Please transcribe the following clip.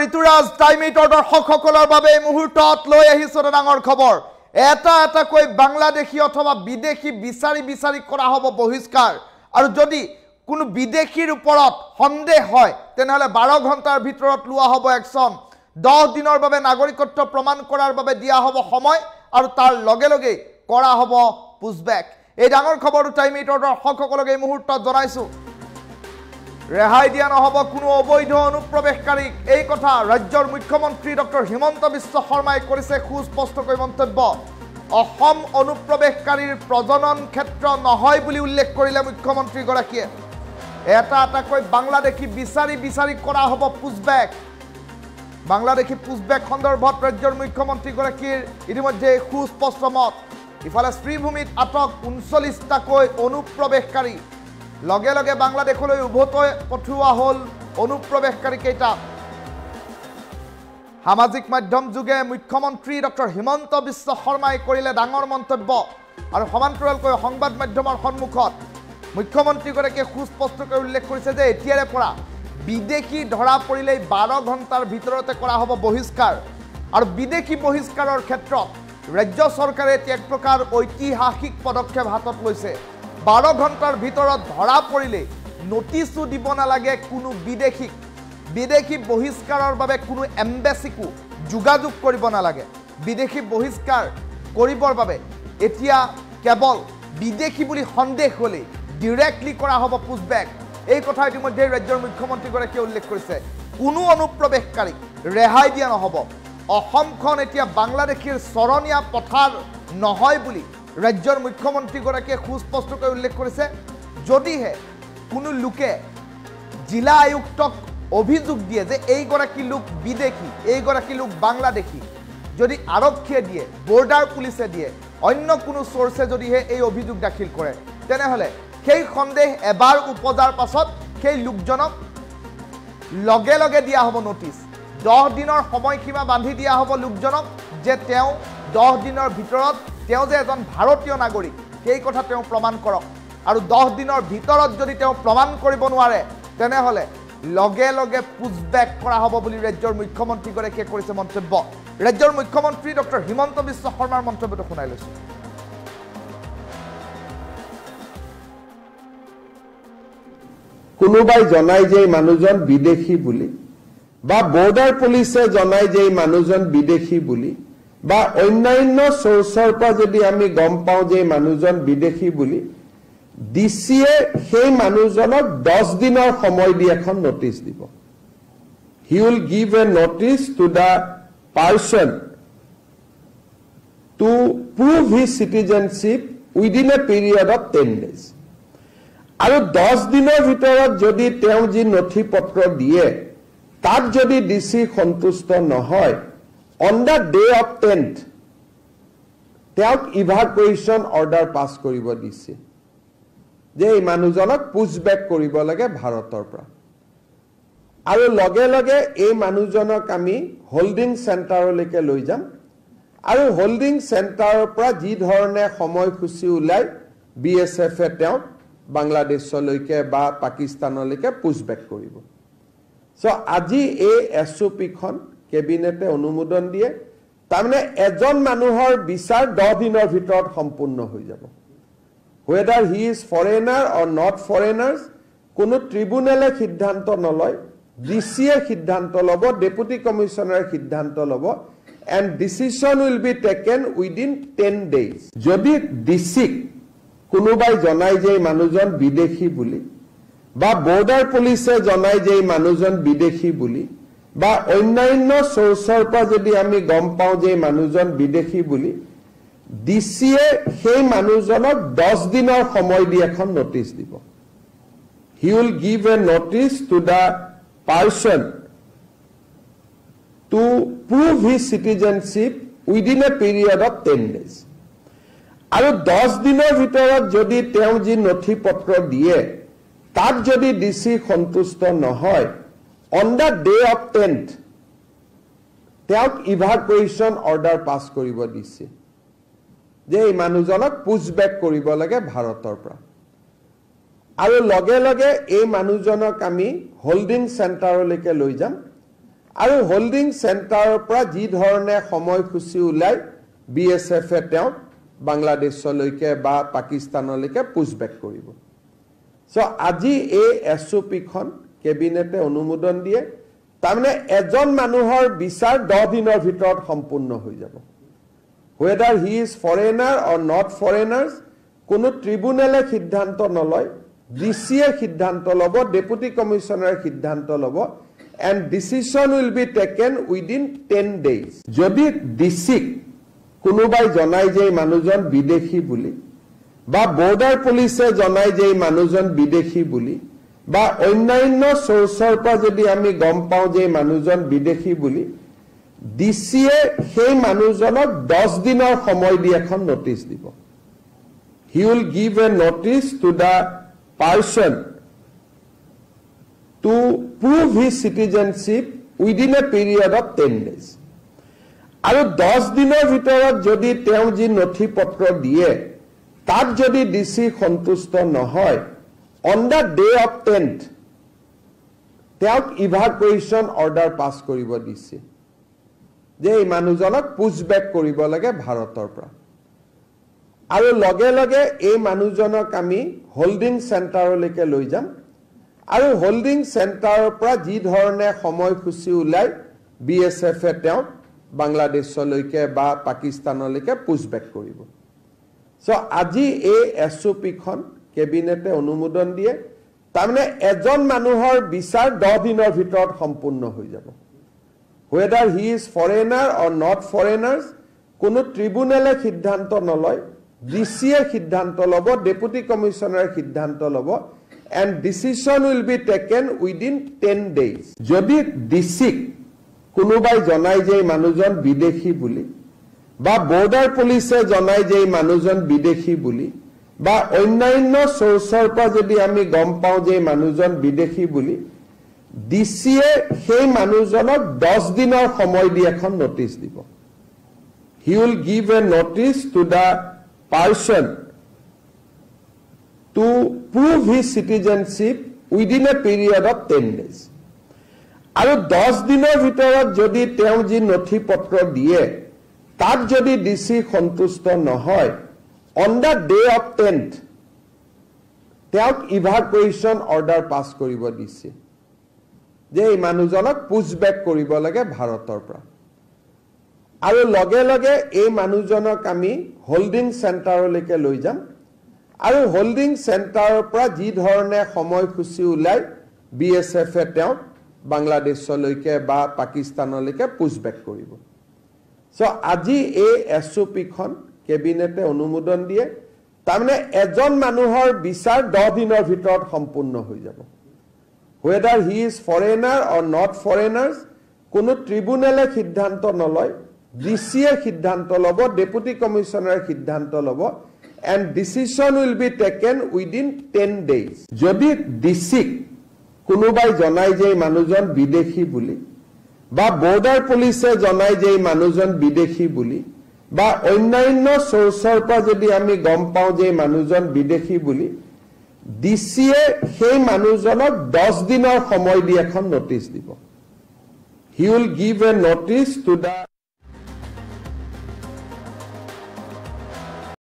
ঋতুৰাজ টাইমিটৰ দৰ্শকসকলৰ বাবে এই মুহূৰ্তত লৈ আহিছো ডাঙৰ খবৰ এটা কৈ বাংলাদেশী অথবা বিদেশী বিচাৰি কৰা হ'ব বহিষ্কাৰ আৰু যদি কোনো বিদেশীৰ ওপৰত সন্দেহ হয় তেনেহলে 12 ঘণ্টাৰ ভিতৰত লোৱা হ'ব একচন 10 দিনৰ বাবে নাগৰিকত্ব প্ৰমাণ কৰাৰ বাবে দিয়া হ'ব সময় আৰু তাৰ লগে লগে কৰা হ'ব পুছবেক এই ডাঙৰ খবৰটো টাইমিটৰ দৰ্শকসকলক এই মুহূৰ্তত জনাইছো ৰেহাই দিয়া নহব কোনো অবৈধ অনুপ্ৰৱেশকাৰীক এই কথা ৰাজ্যৰ মুখ্যমন্ত্ৰী ডক্টৰ হিমন্ত বিশ্ব শৰ্মাই কৰিছে সুস্পষ্টকৈ মন্তব্য অসম অনুপ্ৰৱেশকাৰীৰ প্ৰজনন ক্ষেত্ৰ নহয় বুলি উল্লেখ কৰিলে মুখ্যমন্ত্ৰী গৰাকীয়ে এটা কৈ বাংলাদেশী বিচাৰি কৰা হ'ব পুছবেক বাংলাদেশী পুছবেক সন্দৰ্ভত ৰাজ্যৰ মুখ্যমন্ত্ৰী গৰাকীৰ ইতিমধ্যে সুস্পষ্ট মত ইফালে শ্ৰীভূমিত আটক 39টা কৈ অনুপ্ৰৱেশকাৰী লগে লগে বাংলাদেশলৈ উভতাই পঠোৱা হল অনুপ্ৰৱেশকাৰী কেইটা সামাজিক মাধ্যম যোগে মুখ্যমন্ত্ৰী ডক্টৰ হিমন্ত বিশ্ব শৰ্মাই কৰিলে ডাঙৰ মন্তব্য আৰু সমান্তৰালকৈ সংবাদ মাধ্যমৰ সন্মুখত মুখ্যমন্ত্ৰী গৰাকীয়ে সুস্পষ্টকৈ উল্লেখ কৰিছে যে এতিয়াৰে পৰা বিদেশী ধৰা পৰিলে 12 ঘণ্টাৰ ভিতৰতে কৰা হ'ব বহিষ্কাৰ আৰু বিদেশী বহিষ্কাৰৰ ক্ষেত্ৰত ৰাজ্য চৰকাৰে এক প্ৰকাৰ ঐতিহাসিক পদক্ষেপ হাতত লৈছে 12 ঘণ্টাৰ ভিতৰত ধৰা পৰিলে নটিছো দিব নালাগে কোনো বিদেশী বহিষ্কাৰৰ বাবে কোনো এম্বেছিকো যোগাযোগ কৰিব নালাগে বিদেশী বহিষ্কাৰ কৰিবৰ বাবে এতিয়া কেৱল বিদেশী বুলি সন্দেহ হলে ডাইৰেক্টলি কৰা হ'ব পুছবেক এই কথা ইতিমধ্যে ৰাজ্যৰ মুখ্যমন্ত্ৰী গৰাকীয়ে উল্লেখ কৰিছে কোনো অনুপ্ৰৱেশকাৰীক ৰেহাই দিয়া নহব অসমখন এতিয়া বাংলাদেশীৰ চৰণীয়া পথাৰ নহয় বুলি ৰাজ্যৰ মুখ্যমন্ত্ৰী গৰাকীয়ে সুস্পষ্টকৈ উল্লেখ কৰিছে যদিহে কোনো লোকে জিলা আয়ুক্তক অভিযোগ দিয়ে যে এই গৰাকী লোক বিদেশী এই গৰাকী লোক বাংলাদেশী যদি আৰক্ষীয়ে দিয়ে বৰ্ডাৰ পুলিচে দিয়ে অন্য কোনো সোৰ্সে যদিহে এই অভিযোগ দাখিল কৰে তেনেহলে সেই সন্দেহ এবাৰ উপজাৰ পাছত সেই লোকজনক লগে লগে দিয়া হ'ব নোটিছ 10 দিনৰ সময়সীমা বান্ধি দিয়া হ'ব লোকজনক যে তেওঁ 10 দিনৰ ভিতৰত তেওঁ যে এজন ভাৰতীয় নাগৰিক সেই কথা তেওঁ প্ৰমাণ কৰক আৰু 10 দিনৰ ভিতৰত যদি তেওঁ প্ৰমাণ কৰিব নোৱাৰে তেনেহলে লগে লগে পুছবেক কৰা হ'ব বুলি ৰাজ্যৰ মুখ্যমন্ত্ৰী গৰাকীয়ে কৰিছে মন্তব্য ৰাজ্যৰ মুখ্যমন্ত্ৰী ডক্টৰ হিমন্ত বিশ্ব শৰ্মাৰ মন্তব্যটো শুনাই লৈছো কোনোবাই জনাই যে মানুহজন বিদেশী বুলি বা বৰ্ডাৰ পুলিচে জনাই যে মানুহজন বিদেশী বুলি বা অন্যান্য সোৰ্সৰ পৰা যদি আমি গম পাওঁ যে মানুহজন বিদেশী বুলি ডিসিয়ে সেই মানুহজনক 10 দিনৰ সময় দি এখন নোটিছ দিব he will give a notice to the person to prove his citizenship within a period of 10 days আৰু 10 দিনৰ ভিতৰত যদি তেওঁ যি নথি পত্ৰ দিয়ে তাত যদি ডিসি সন্তুষ্ট নহয় on the day of 10th তেওঁক ইভাকুৱেশ্যন অৰ্ডাৰ পাছ কৰিব দিছে যে এই মানুহজনক পুছবেক কৰিব লাগে ভাৰতৰ পৰা আৰু লগে লগে এই মানুহজনক আমি হোল্ডিং চেণ্টাৰলৈকে লৈ যাম আৰু হোল্ডিং চেণ্টাৰৰ পৰা যি ধৰণে সময়সূচী ওলাই বিএছএফ এ তেওঁক বাংলাদেশলৈকে বা পাকিস্তানলৈকে পুছবেক কৰিব সো আজি এই এছওপিখন কেবিনেটে অনুমোদন দিয়ে তাৰমানে এজন মানুহৰ বিচাৰ 10 দিনৰ ভিতৰত সম্পূৰ্ণ হৈ যাব whether he is foreigner or not foreigners কোনো ট্ৰিবিউনেলে সিদ্ধান্ত নলয় ডিসিয়ে সিদ্ধান্ত লব ডেপুটি কমিশনাৰে সিদ্ধান্ত লব and decision will be taken within 10 days যদি ডিসি কোনোবাই জনাই যে মানুহজন বিদেশী বুলি বা বৰ্ডাৰ পুলিচে জনাই যে মানুহজন বিদেশী বুলি বা অন্যান্য সোৰ্সৰ পৰা যদি আমি গম পাওঁ যে মানুহজন বিদেশী বুলি ডিসিয়ে সেই মানুহজনক 10 দিনৰ সময় দি এখন নোটিছ দিব he will give a notice to the person to prove his citizenship within a period of 10 days আৰু 10 দিনৰ ভিতৰত যদি তেওঁ যি নথি পত্ৰ দিয়ে তাত যদি ডিসি সন্তুষ্ট নহয় on the day of 10th তেওঁক ইভাকুৱেশ্যন অৰ্ডাৰ পাছ কৰিব দিছে যে এই মানুহজনক পুছবেক কৰিব লাগে ভাৰতৰ পৰা আৰু লগে লগে এই মানুহজনক আমি হোল্ডিং চেণ্টাৰলৈকে লৈ যাম আৰু হোল্ডিং চেণ্টাৰৰ পৰা যি ধৰণে সময়সূচী ওলাই BSF-এ তেওঁক বাংলাদেশলৈকে বা পাকিস্তানলৈকে পুছবেক কৰিব। সো আজি এই SOP-খন কেবিনেটে অনুমোদন দিয়ে, তাৰমানে এজন মানুহৰ বিচাৰ 10 দিনৰ ভিতৰত সম্পূৰ্ণ হৈ যাব। Whether he is foreigner or not foreigners, কোনো ট্ৰিব্যুনেলে সিদ্ধান্ত নলয়, DCয়ে সিদ্ধান্ত ল'ব, ডেপুটি কমিশনাৰে সিদ্ধান্ত ল'ব, and decision will be taken within 10 days. যদি DCক কোনোবাই জনাই যে মানুহজন বিদেশী বুলি বা বৰ্ডাৰ পুলিচে জনাই যে মানুহজন বিদেশী বুলি বা অন্যান্য সোৰ্সৰ পৰা যদি আমি গম পাওঁ যে মানুহজন বিদেশী বুলি, DCয়ে সেই মানুহজনক 10 দিনৰ সময় দি এখন নোটিছ দিব। He will give a notice to the person to prove his citizenship within a period of 10 days. আৰু 10 দিনৰ ভিতৰত যদি তেওঁ যি নথি পত্ৰ দিয়ে তাত যদি DC সন্তুষ্ট নহয়, on the day of 10th তেওঁক ইভাকুৱেশ্যন অৰ্ডাৰ পাছ কৰিব দিছে যে এই মানুহজনক পুছবেক কৰিব লাগে ভাৰতৰ পৰা। আৰু লগে লগে এই মানুহজনক আমি হোল্ডিং চেণ্টাৰলৈকে লৈ যাম আৰু হোল্ডিং চেণ্টাৰৰ পৰা যি ধৰণে সময়সূচী ওলাই BSF-এ তেওঁক বাংলাদেশলৈকে বা পাকিস্তানলৈকে পুছবেক কৰিব। সো আজি এই SOP-খন কেবিনেটে অনুমোদন দিয়ে, তাৰমানে এজন মানুহৰ বিচাৰ 10 দিনৰ ভিতৰত সম্পূৰ্ণ হৈ যাব। Whether he is foreigner or not foreigners, কোনো ট্ৰিব্যুনেলে সিদ্ধান্ত নলয়, DCয়ে সিদ্ধান্ত ল'ব, ডেপুটি কমিশনাৰে সিদ্ধান্ত ল'ব, and decision will be taken within 10 days. যদি DCক কোনোবাই জনাই যে মানুহজন বিদেশী বুলি বা বৰ্ডাৰ পুলিচে জনাই যে মানুহজন বিদেশী বুলি বা অন্যান্য সোৰ্সৰ পৰা যদি আমি গম পাওঁ যে মানুহজন বিদেশী বুলি, DCয়ে সেই মানুহজনক 10 দিনৰ সময় দি এখন নোটিছ দিব। He will give a notice to the person to prove his citizenship within a period of 10 days. আৰু 10 দিনৰ ভিতৰত যদি তেওঁ যি নথি পত্ৰ দিয়ে তাত যদি DC সন্তুষ্ট নহয়, on the day of 10th তেওঁক ইভাকুৱেশ্যন অৰ্ডাৰ পাছ কৰিব দিছে যে এই মানুহজনক পুছবেক কৰিব লাগে ভাৰতৰ পৰা। আৰু লগে লগে এই মানুহজনক আমি হোল্ডিং চেণ্টাৰলৈকে লৈ যাম আৰু হোল্ডিং চেণ্টাৰৰ পৰা যি ধৰণে সময়সূচী ওলাই BSF-এ তেওঁক বাংলাদেশলৈকে বা পাকিস্তানলৈকে পুছবেক কৰিব। সো আজি এই SOP-খন কেবিনেটে অনুমোদন দিয়ে, তাৰমানে এজন মানুহৰ বিচাৰ 10 দিনৰ ভিতৰত সম্পূৰ্ণ হৈ যাব। Whether he is foreigner or not foreigners, কোনো ট্ৰিব্যুনেলে সিদ্ধান্ত নলয়, DCয়ে সিদ্ধান্ত ল'ব, ডেপুটি কমিশনাৰে সিদ্ধান্ত ল'ব, and decision will be taken within 10 days. যদি DCক কোনোবাই জনাই যে মানুহজন বিদেশী বুলি বা বৰ্ডাৰ পুলিচে জনাই যে মানুহজন বিদেশী বুলি বা অন্যান্য সোৰ্সৰ পৰা যদি আমি গম পাওঁ যে মানুহজন বিদেশী বুলি, DCয়ে সেই মানুহজনক 10 দিনৰ সময় দি এখন নোটিছ দিব। He will give a notice to the